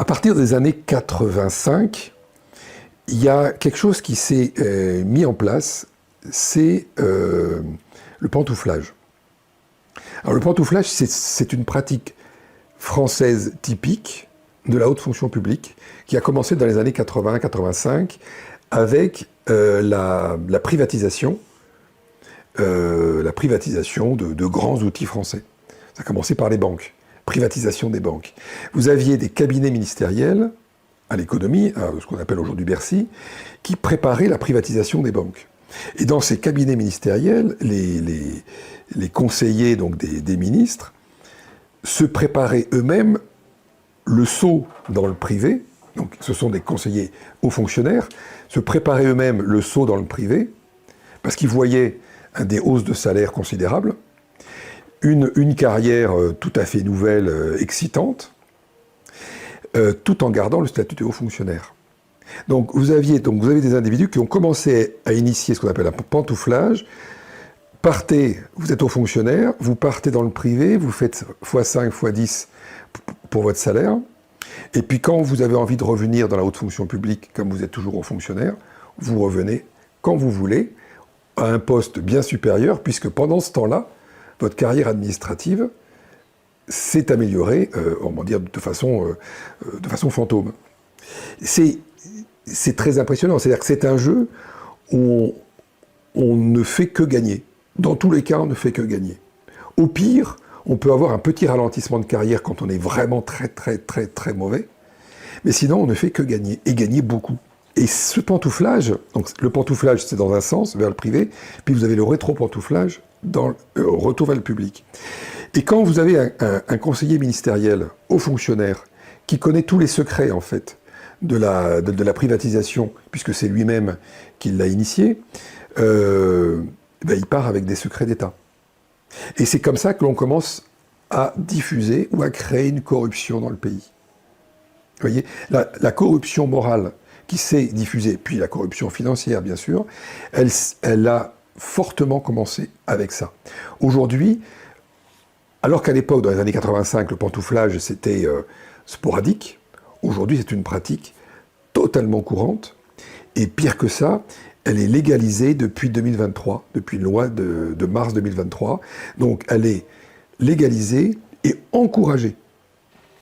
partir des années 85, il y a quelque chose qui s'est mis en place, c'est le pantouflage. Alors le pantouflage, c'est une pratique française typique de la haute fonction publique qui a commencé dans les années 80-85 avec la privatisation de grands outils français. Ça a commencé par les banques, privatisation des banques. Vous aviez des cabinets ministériels à l'économie, ce qu'on appelle aujourd'hui Bercy, qui préparaient la privatisation des banques. Et dans ces cabinets ministériels, les conseillers donc des ministres se préparaient eux-mêmes le saut dans le privé, donc ce sont des conseillers hauts fonctionnaires, se préparaient eux-mêmes le saut dans le privé, parce qu'ils voyaient des hausses de salaire considérables, une carrière tout à fait nouvelle, excitante, tout en gardant le statut de haut fonctionnaire. Donc vous avez des individus qui ont commencé à initier ce qu'on appelle un pantouflage. Partez, vous êtes haut fonctionnaire, vous partez dans le privé, vous faites x5, x10 pour votre salaire, et puis quand vous avez envie de revenir dans la haute fonction publique, comme vous êtes toujours haut fonctionnaire, vous revenez quand vous voulez, à un poste bien supérieur, puisque pendant ce temps-là, votre carrière administrative s'est améliorée, on va dire de façon fantôme. C'est très impressionnant, c'est-à-dire que c'est un jeu où on ne fait que gagner. Dans tous les cas, on ne fait que gagner. Au pire, on peut avoir un petit ralentissement de carrière quand on est vraiment très mauvais, mais sinon on ne fait que gagner, et gagner beaucoup. Et ce pantouflage, donc le pantouflage c'est dans un sens, vers le privé, puis vous avez le rétro-pantouflage dans retour vers le public. Et quand vous avez un conseiller ministériel, haut fonctionnaire, qui connaît tous les secrets en fait de la privatisation, puisque c'est lui-même qui l'a initié, il part avec des secrets d'État. Et c'est comme ça que l'on commence à diffuser ou à créer une corruption dans le pays. Vous voyez, la corruption morale qui s'est diffusée, puis la corruption financière bien sûr, elle a fortement commencé avec ça. Aujourd'hui, alors qu'à l'époque, dans les années 85, le pantouflage c'était sporadique, aujourd'hui c'est une pratique totalement courante, et pire que ça, elle est légalisée depuis 2023, depuis une loi de mars 2023, donc elle est légalisée et encouragée.